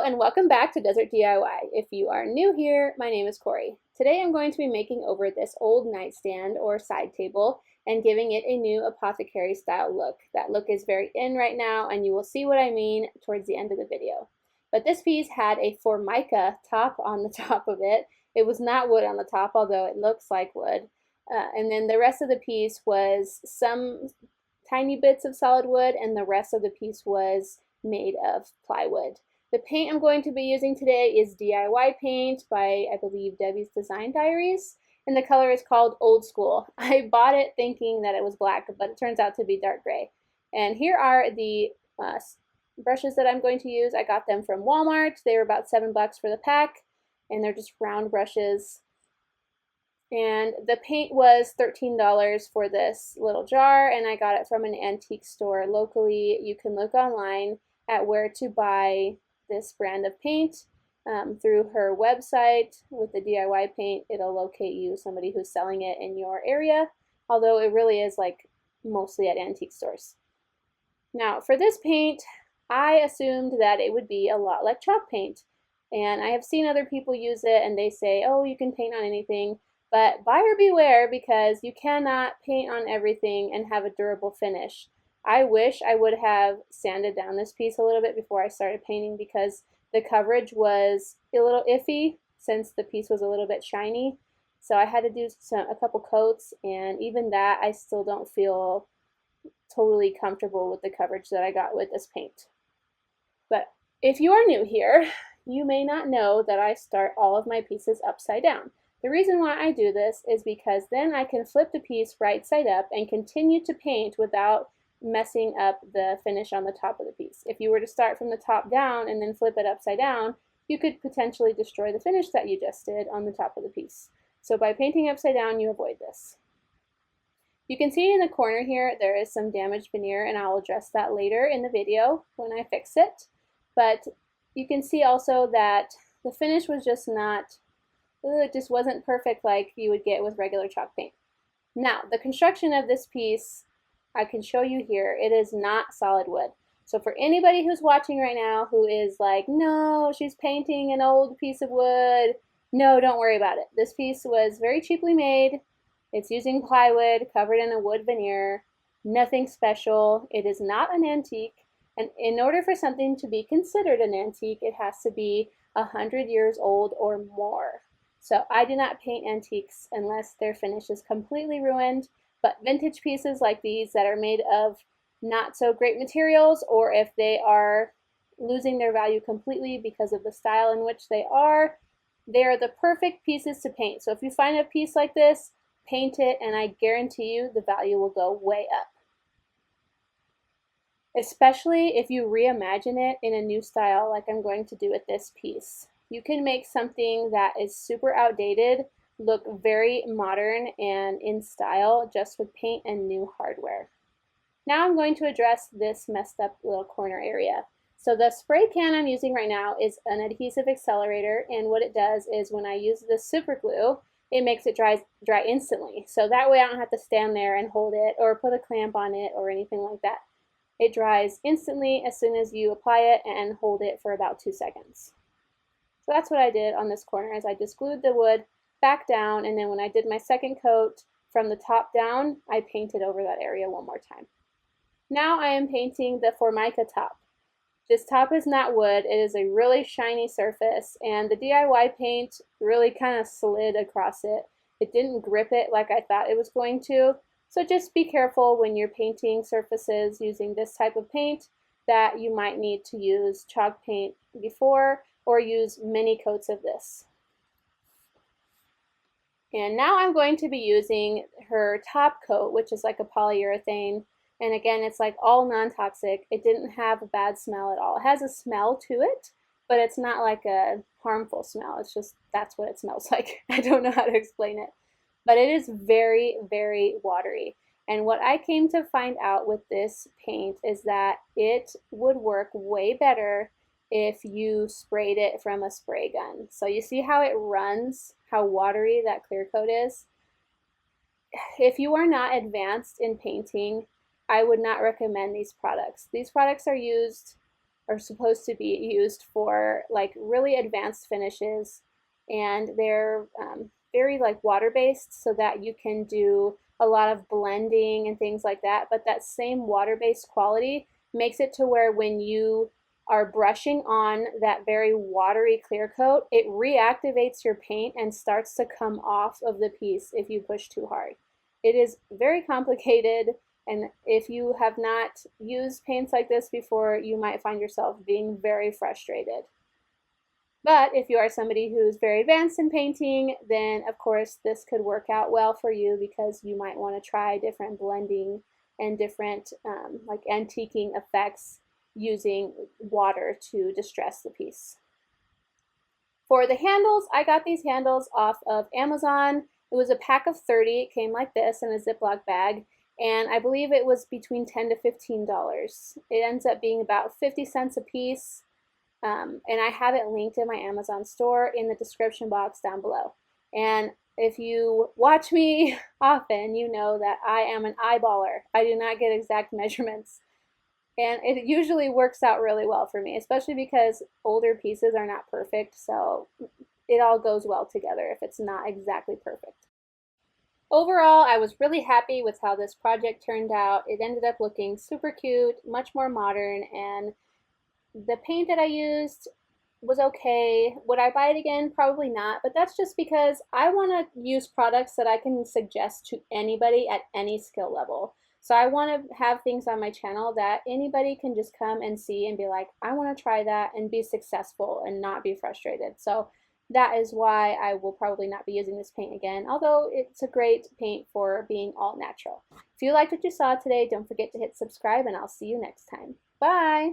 and welcome back to Desert DIY. If you are new here, my name is Corey. Today I'm going to be making over this old nightstand or side table and giving it a new apothecary style look. That look is very in right now and you will see what I mean towards the end of the video. But this piece had a Formica top on the top of it. It was not wood on the top, although it looks like wood. And then the rest of the piece was some tiny bits of solid wood and the rest of the piece was made of plywood. The paint I'm going to be using today is DIY paint by, I believe, Debbie's Design Diaries, and the color is called Old School. I bought it thinking that it was black, but it turns out to be dark gray. And here are the brushes that I'm going to use. I got them from Walmart. They were about $7 for the pack, and they're just round brushes. And the paint was $13 for this little jar, and I got it from an antique store locally. You can look online at where to buy this brand of paint through her website. With the DIY paint, it'll locate you somebody who's selling it in your area, although it really is like mostly at antique stores. Now for this paint, I assumed that it would be a lot like chalk paint, and I have seen other people use it and they say, oh, you can paint on anything, but buyer beware, because you cannot paint on everything and have a durable finish. I wish I would have sanded down this piece a little bit before I started painting, because the coverage was a little iffy since the piece was a little bit shiny. So I had to do a couple coats, and even that I still don't feel totally comfortable with the coverage that I got with this paint. But if you are new here, you may not know that I start all of my pieces upside down. The reason why I do this is because then I can flip the piece right side up and continue to paint without messing up the finish on the top of the piece. If you were to start from the top down and then flip it upside down, you could potentially destroy the finish that you just did on the top of the piece. So by painting upside down, you avoid this. You can see in the corner here there is some damaged veneer, and I'll address that later in the video when I fix it. But you can see also that the finish was just not, it just wasn't perfect like you would get with regular chalk paint. Now, the construction of this piece, I can show you here. It is not solid wood. So for anybody who's watching right now who is like, no, she's painting an old piece of wood, no, don't worry about it. This piece was very cheaply made. It's using plywood covered in a wood veneer. Nothing special. It is not an antique. And in order for something to be considered an antique, it has to be 100 years old or more. So I do not paint antiques unless their finish is completely ruined. But vintage pieces like these that are made of not so great materials, or if they are losing their value completely because of the style in which they are the perfect pieces to paint. So if you find a piece like this, paint it, and I guarantee you the value will go way up. Especially if you reimagine it in a new style like I'm going to do with this piece. You can make something that is super outdated look very modern and in style just with paint and new hardware. Now I'm going to address this messed up little corner area. So the spray can I'm using right now is an adhesive accelerator, and what it does is when I use the super glue, it makes it dry instantly. So that way I don't have to stand there and hold it or put a clamp on it or anything like that. It dries instantly as soon as you apply it and hold it for about 2 seconds. So that's what I did on this corner, is I just glued the wood back down, and then when I did my second coat from the top down, I painted over that area one more time. Now I am painting the Formica top. This top is not wood, it is a really shiny surface, and the DIY paint really kind of slid across it. It didn't grip it like I thought it was going to, so just be careful when you're painting surfaces using this type of paint that you might need to use chalk paint before or use many coats of this. And now I'm going to be using her top coat, which is like a polyurethane. And again, it's like all non-toxic. It didn't have a bad smell at all. It has a smell to it, but it's not like a harmful smell. It's just, that's what it smells like. I don't know how to explain it. But it is very, very watery. And what I came to find out with this paint is that it would work way better if you sprayed it from a spray gun. So you see how it runs, how watery that clear coat is? If you are not advanced in painting, I would not recommend these products. These products are used are supposed to be used for like really advanced finishes, and they're very like water-based so that you can do a lot of blending and things like that. But that same water-based quality makes it to where when you are brushing on that very watery clear coat, it reactivates your paint and starts to come off of the piece if you push too hard. It is very complicated, and if you have not used paints like this before, you might find yourself being very frustrated. But if you are somebody who's very advanced in painting, then of course this could work out well for you, because you might want to try different blending and different like antiquing effects using water to distress the piece. For the handles, I got these handles off of Amazon. It was a pack of 30. It came like this in a Ziploc bag, and I believe it was between $10 to $15. It ends up being about 50 cents a piece. And I have it linked in my Amazon store in the description box down below. And if you watch me often, you know that I am an eyeballer. I do not get exact measurements. And it usually works out really well for me, especially because older pieces are not perfect. So it all goes well together if it's not exactly perfect. Overall, I was really happy with how this project turned out. It ended up looking super cute, much more modern, and the paint that I used was okay. Would I buy it again? Probably not, but that's just because I want to use products that I can suggest to anybody at any skill level. So I want to have things on my channel that anybody can just come and see and be like, I want to try that and be successful and not be frustrated. So that is why I will probably not be using this paint again, although it's a great paint for being all natural. If you liked what you saw today, don't forget to hit subscribe, and I'll see you next time. Bye!